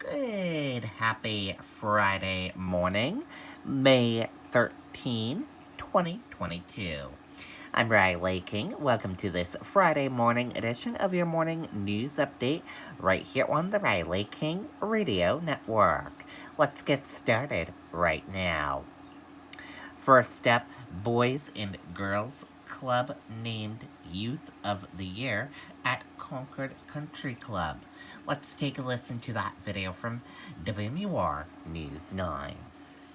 Good, happy Friday morning, May 13, 2022. I'm Riley King. Welcome to this Friday morning edition of your morning news update right here on the Riley King Radio Network. Let's get started right now. First up, Boys and Girls Club named Youth of the Year at Concord Country Club. Let's take a listen to that video from WMUR News 9.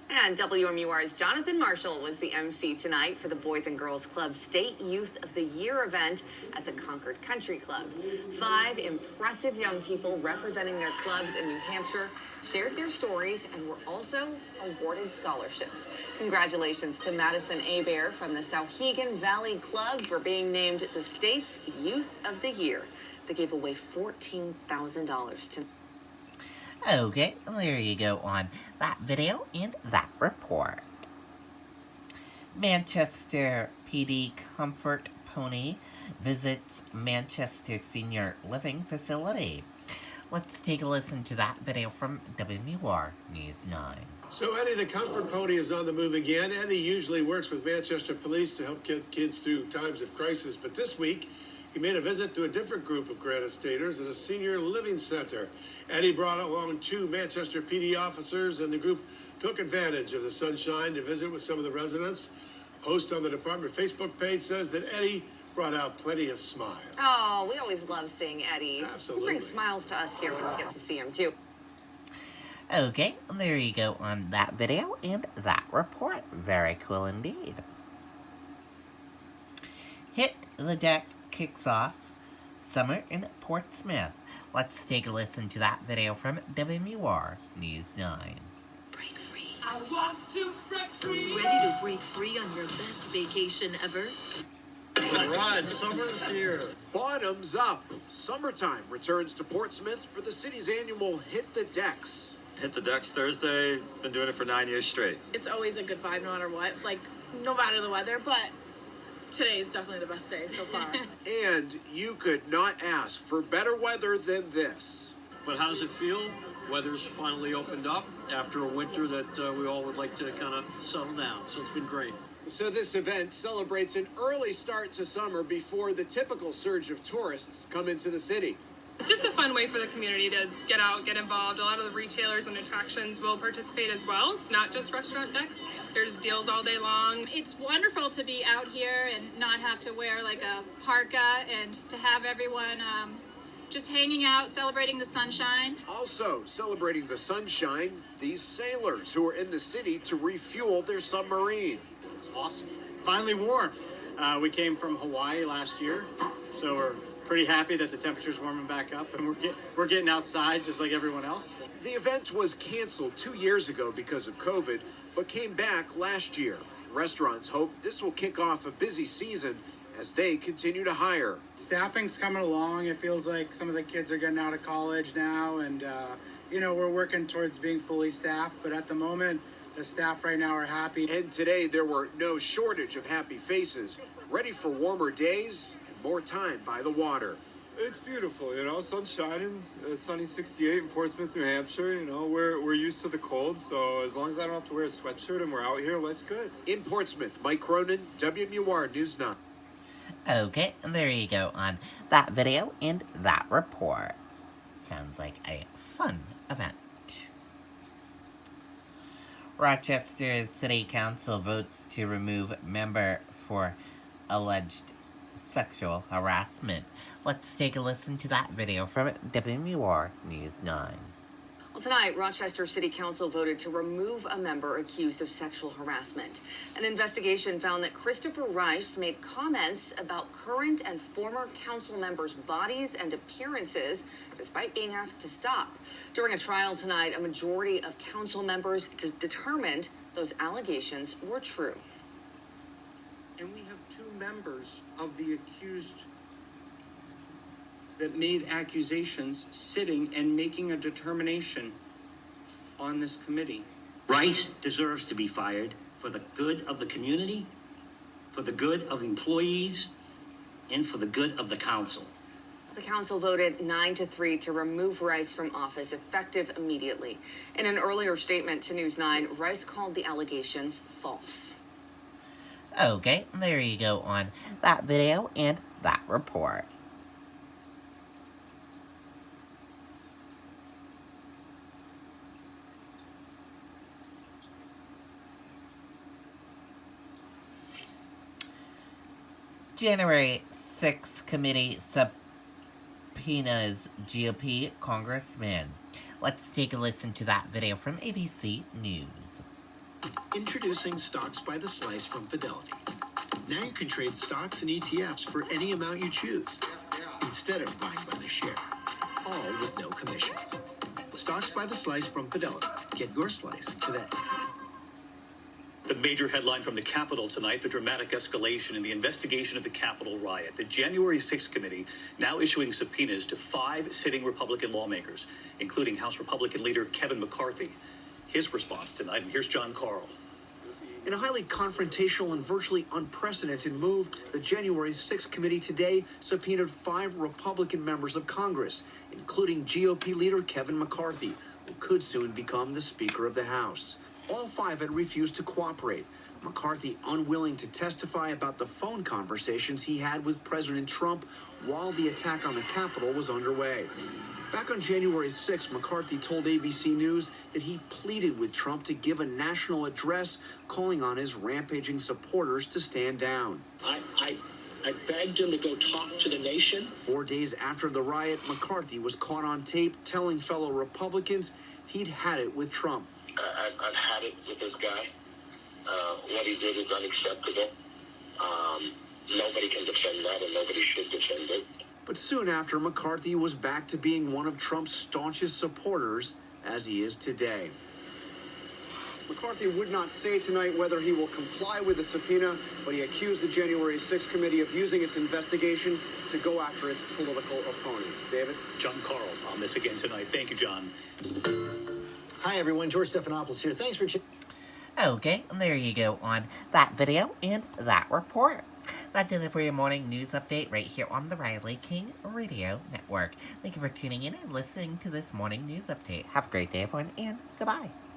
And WMUR's Jonathan Marshall was the MC tonight for the Boys and Girls Club State Youth of the Year event at the Concord Country Club. 5 impressive young people representing their clubs in New Hampshire shared their stories and were also awarded scholarships. Congratulations to Madison Abair from the Souhegan Valley Club for being named the state's Youth of the Year. They gave away $14,000 to... Okay, there you go on that video and that report. Manchester PD Comfort Pony visits Manchester Senior Living Facility. Let's take a listen to that video from WMUR News 9. So Eddie the Comfort Pony is on the move again. Eddie usually works with Manchester Police to help get kids through times of crisis, but this week he made a visit to a different group of Granite Staters at a senior living center. Eddie brought along 2 Manchester PD officers, and the group took advantage of the sunshine to visit with some of the residents. A post on the department Facebook page says that Eddie brought out plenty of smiles. Oh, we always love seeing Eddie. Absolutely. He brings smiles to us here when we get to see him, too. Okay, there you go on that video and that report. Very cool indeed. Hit the Deck kicks off summer in Portsmouth. Let's take a listen to that video from WMUR News 9. Break free. I want to break free. Ready to break free on your best vacation ever? All right, summer's here. Bottoms up. Summertime returns to Portsmouth for the city's annual Hit the Decks. Hit the Decks Thursday. Been doing it for 9 years straight. It's always a good vibe no matter what, like no matter the weather, but today is definitely the best day so far. And you could not ask for better weather than this. But how does it feel? Weather's finally opened up after a winter that we all would like to kind of settle down. So it's been great. So this event celebrates an early start to summer before the typical surge of tourists come into the city. It's just a fun way for the community to get out, get involved. A lot of the retailers and attractions will participate as well. It's not just restaurant decks. There's deals all day long. It's wonderful to be out here and not have to wear like a parka and to have everyone just hanging out, celebrating the sunshine. Also celebrating the sunshine, these sailors who are in the city to refuel their submarine. It's awesome. Finally warm. We came from Hawaii last year, so we're pretty happy that the temperature's warming back up, and we're getting outside just like everyone else. The event was canceled 2 years ago because of COVID, but came back last year. Restaurants hope this will kick off a busy season as they continue to hire. Staffing's coming along. It feels like some of the kids are getting out of college now, and we're working towards being fully staffed, but at the moment, the staff right now are happy. And today there were no shortage of happy faces, ready for warmer days and more time by the water. It's beautiful, sun's shining, sunny 68 in Portsmouth, New Hampshire. We're used to the cold, so as long as I don't have to wear a sweatshirt and we're out here, life's good. In Portsmouth, Mike Cronin, WMUR News 9. Okay, there you go on that video and that report. Sounds like a fun event. Rochester City Council votes to remove member for alleged sexual harassment. Let's take a listen to that video from WMUR News 9. Well, tonight, Rochester City Council voted to remove a member accused of sexual harassment. An investigation found that Christopher Rice made comments about current and former council members' bodies and appearances, despite being asked to stop. During a trial tonight, a majority of council members determined those allegations were true. And we have 2 members of the accused that made accusations sitting and making a determination on this committee. Rice deserves to be fired for the good of the community, for the good of the employees, and for the good of the council. The council voted 9-3 to remove Rice from office effective immediately. In an earlier statement to News 9, Rice called the allegations false. Okay, there you go on that video and that report. January 6th committee subpoenas GOP congressmen. Let's take a listen to that video from ABC News. Introducing Stocks by the Slice from Fidelity. Now you can trade stocks and ETFs for any amount you choose, instead of buying by the share, all with no commissions. Stocks by the Slice from Fidelity. Get your slice today. The major headline from the Capitol tonight, the dramatic escalation in the investigation of the Capitol riot. The January 6th committee now issuing subpoenas to 5 sitting Republican lawmakers, including House Republican leader Kevin McCarthy. His response tonight, and here's John Carl. In a highly confrontational and virtually unprecedented move, the January 6th committee today subpoenaed 5 Republican members of Congress, including GOP leader Kevin McCarthy, who could soon become the Speaker of the House. All 5 had refused to cooperate. McCarthy unwilling to testify about the phone conversations he had with President Trump while the attack on the Capitol was underway. Back on January 6, McCarthy told ABC News that he pleaded with Trump to give a national address calling on his rampaging supporters to stand down. I begged him to go talk to the nation. 4 days after the riot, McCarthy was caught on tape telling fellow Republicans he'd had it with Trump. I've had it with this guy. What he did is unacceptable. Nobody can defend that, and nobody should defend it. But soon after, McCarthy was back to being one of Trump's staunchest supporters, as he is today. McCarthy would not say tonight whether he will comply with the subpoena, but he accused the January 6th committee of using its investigation to go after its political opponents. David? John Carl on this again tonight. Thank you, John. Hi, everyone. George Stephanopoulos here. Thanks for... Okay, and there you go on that video and that report. That does it for your morning news update right here on the Riley King Radio Network. Thank you for tuning in and listening to this morning news update. Have a great day, everyone, and goodbye.